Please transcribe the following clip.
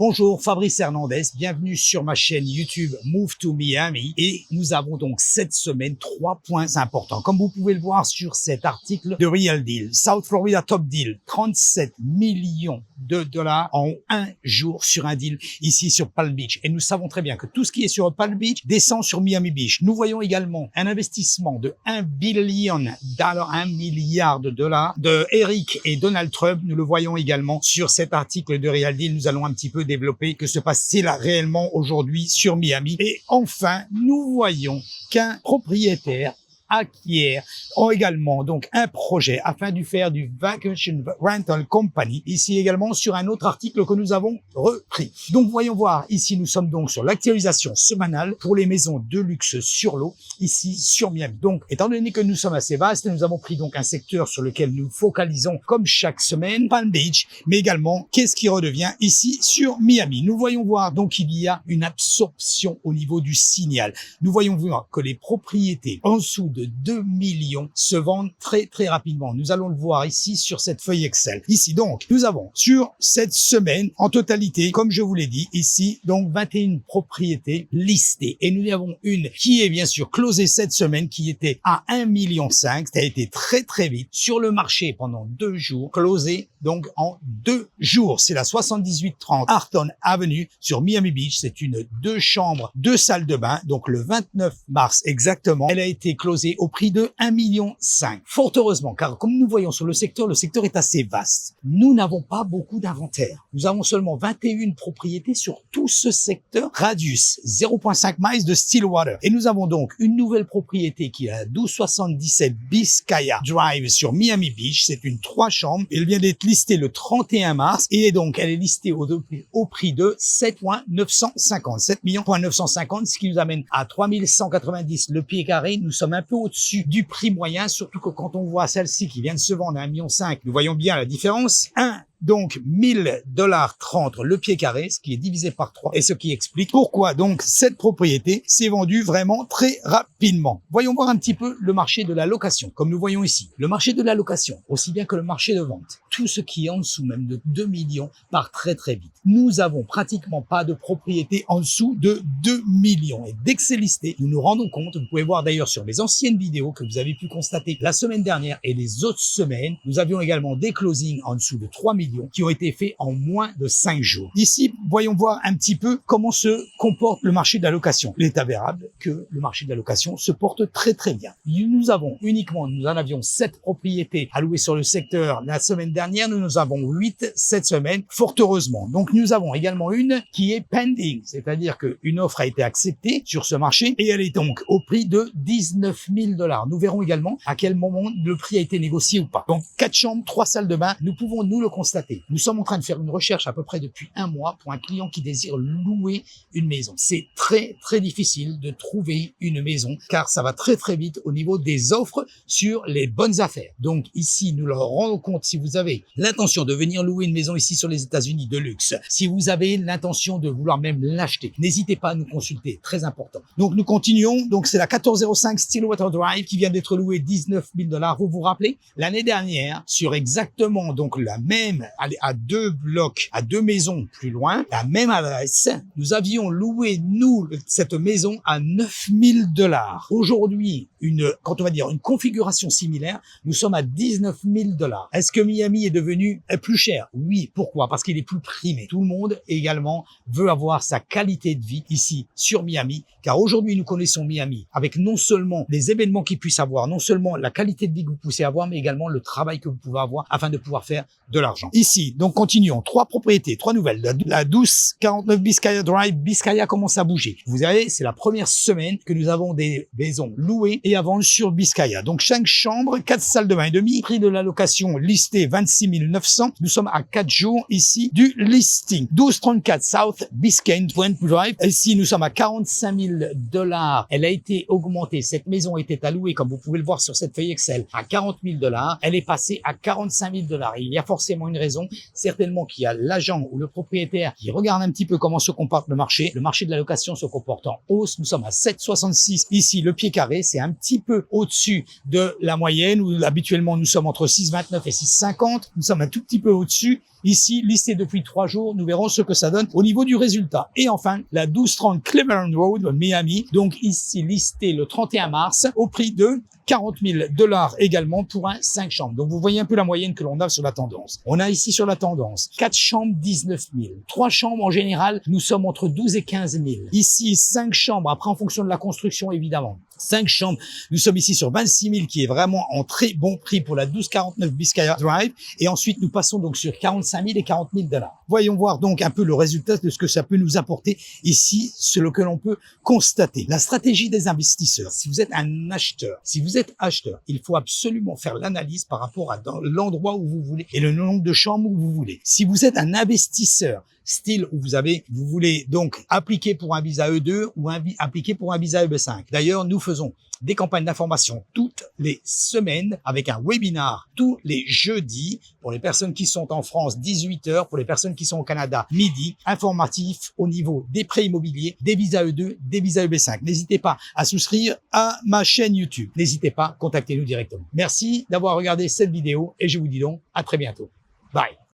Bonjour, Fabrice Hernandez, bienvenue sur ma chaîne YouTube Move to Miami et nous avons donc cette semaine 3 points importants. Comme vous pouvez le voir sur cet article de Real Deal, South Florida Top Deal, 37 millions de dollars en un jour sur un deal ici sur Palm Beach. Et nous savons très bien que tout ce qui est sur Palm Beach descend sur Miami Beach. Nous voyons également un investissement de 1 billion dollars, 1 milliard de dollars de Eric et Donald Trump. Nous le voyons également sur cet article de Real Deal. Nous allons un petit peu développer que se passe-t-il réellement aujourd'hui sur Miami. Et enfin, nous voyons qu'un propriétaire acquiert également donc un projet afin de faire du Vacation Rental Company, ici également sur un autre article que nous avons repris. Donc voyons voir, ici nous sommes donc sur l'actualisation semanale pour les maisons de luxe sur l'eau, ici sur Miami. Donc étant donné que nous sommes assez vastes, nous avons pris donc un secteur sur lequel nous focalisons comme chaque semaine, Palm Beach, mais également qu'est-ce qui redevient ici sur Miami. Nous voyons voir donc qu'il y a une absorption au niveau du signal. Nous voyons voir que les propriétés en dessous de 2 millions se vendent très rapidement. Nous allons le voir ici sur cette feuille Excel. Ici donc, nous avons sur cette semaine en totalité, comme je vous l'ai dit, ici donc 21 propriétés listées. Et nous avons une qui est bien sûr closée cette semaine qui était à 1,5 million. Ça a été très vite sur le marché pendant 2 jours, closée donc en 2 jours. C'est la 7830 Arton Avenue sur Miami Beach. C'est une 2 chambres, 2 salles de bain. Donc le 29 mars exactement, elle a été closée au prix de 1,5 million. Fort heureusement, car comme nous voyons sur le secteur est assez vaste. Nous n'avons pas beaucoup d'inventaire. Nous avons seulement 21 propriétés sur tout ce secteur, radius 0,5 miles de Stillwater. Et nous avons donc une nouvelle propriété qui est à 1277 Biscaya Drive sur Miami Beach. C'est une 3 chambres. Elle vient d'être listée le 31 mars et donc elle est listée au prix de 7,950. 7,950, ce qui nous amène à 3190 le pied carré. Nous sommes un peu au-dessus du prix moyen, surtout que quand on voit celle-ci qui vient de se vendre à 1,5 million, nous voyons bien la différence. Donc, $1,000.30 le pied carré, ce qui est divisé par 3 et ce qui explique pourquoi donc cette propriété s'est vendue vraiment très rapidement. Voyons voir un petit peu le marché de la location. Comme nous voyons ici, le marché de la location, aussi bien que le marché de vente, tout ce qui est en dessous même de 2 millions part très vite. Nous avons pratiquement pas de propriété en dessous de 2 millions. Et dès que c'est listé, nous nous rendons compte, vous pouvez voir d'ailleurs sur mes anciennes vidéos que vous avez pu constater la semaine dernière et les autres semaines, nous avions également des closings en dessous de 3 millions qui ont été faits en moins de 5 jours. Ici, voyons voir un petit peu comment se comporte le marché de la location. Il est avérable que le marché de la location se porte très bien. Nous en avions 7 propriétés à louer sur le secteur la semaine dernière. Nous en avons 8 cette semaine, fort heureusement. Donc, nous avons également une qui est pending, c'est-à-dire qu'une offre a été acceptée sur ce marché et elle est donc au prix de 19 000 $. Nous verrons également à quel moment le prix a été négocié ou pas. Donc, 4 chambres, 3 salles de bain, nous pouvons nous le constater. Nous sommes en train de faire une recherche à peu près depuis 1 mois pour un client qui désire louer une maison. C'est très difficile de trouver une maison car ça va très vite au niveau des offres sur les bonnes affaires. Donc ici, nous leur rendons compte si vous avez l'intention de venir louer une maison ici sur les États-Unis de luxe, si vous avez l'intention de vouloir même l'acheter, n'hésitez pas à nous consulter, très important. Donc nous continuons. Donc c'est la 1405 Stillwater Drive qui vient d'être louée 19 000 $. Vous vous rappelez, l'année dernière, sur exactement donc la même à 2 blocs, à 2 maisons plus loin, la même adresse, nous avions loué, nous, cette maison à 9 000 $. Aujourd'hui, quand on va dire une configuration similaire, nous sommes à 19 000 $. Est-ce que Miami est devenu plus cher? Oui. Pourquoi? Parce qu'il est plus primé. Tout le monde également veut avoir sa qualité de vie ici sur Miami, car aujourd'hui nous connaissons Miami avec non seulement les événements qu'ils puissent avoir, non seulement la qualité de vie que vous pouvez avoir, mais également le travail que vous pouvez avoir afin de pouvoir faire de l'argent. Ici, donc continuons. 3 propriétés, 3 nouvelles. La 1249 Biscaya Drive, Biscaya commence à bouger. Vous savez, c'est la première semaine que nous avons des maisons louées et à vendre sur Biscaya. Donc 5 chambres, 4 salles de bain et demi. Prix de la location listé 26 900. Nous sommes à 4 jours ici du listing. 1234 South Biscayne Drive. Ici, nous sommes à 45 000 $. Elle a été augmentée. Cette maison était à louer, comme vous pouvez le voir sur cette feuille Excel, à 40 000 $. Elle est passée à 45 000 $. Il y a forcément une raison. Certainement qu'il y a l'agent ou le propriétaire qui regarde un petit peu comment se comporte le marché. Le marché de la location se comporte en hausse. Nous sommes à 7,66 ici le pied carré. C'est un petit peu au-dessus de la moyenne où habituellement nous sommes entre 6,29 et 6,50. Nous sommes un tout petit peu au-dessus. Ici, listé depuis 3 jours, nous verrons ce que ça donne au niveau du résultat. Et enfin, la 1230 Cleveland Road, Miami, donc ici listé le 31 mars au prix de 40 000 $ également pour un 5 chambres. Donc, vous voyez un peu la moyenne que l'on a sur la tendance. On a ici sur la tendance 4 chambres, 19 000. 3 chambres, en général, nous sommes entre 12 et 15 000. Ici, 5 chambres, après en fonction de la construction, évidemment. 5 chambres, nous sommes ici sur 26 000 qui est vraiment en très bon prix pour la 1249 Biscaya Drive. Et ensuite, nous passons donc sur 45 000 et 40 000 $. Voyons voir donc un peu le résultat de ce que ça peut nous apporter ici, ce que l'on peut constater. La stratégie des investisseurs. Si vous êtes un acheteur, il faut absolument faire l'analyse par rapport à l'endroit où vous voulez et le nombre de chambres où vous voulez. Si vous êtes un investisseur, style où vous voulez donc appliquer pour un visa E2 ou appliquer pour un visa EB5. D'ailleurs, nous faisons des campagnes d'information toutes les semaines avec un webinar tous les jeudis pour les personnes qui sont en France 18 heures, pour les personnes qui sont au Canada midi, informatif au niveau des prêts immobiliers, des visas E2, des visas EB5. N'hésitez pas à souscrire à ma chaîne YouTube. N'hésitez pas, contactez-nous directement. Merci d'avoir regardé cette vidéo et je vous dis donc à très bientôt. Bye.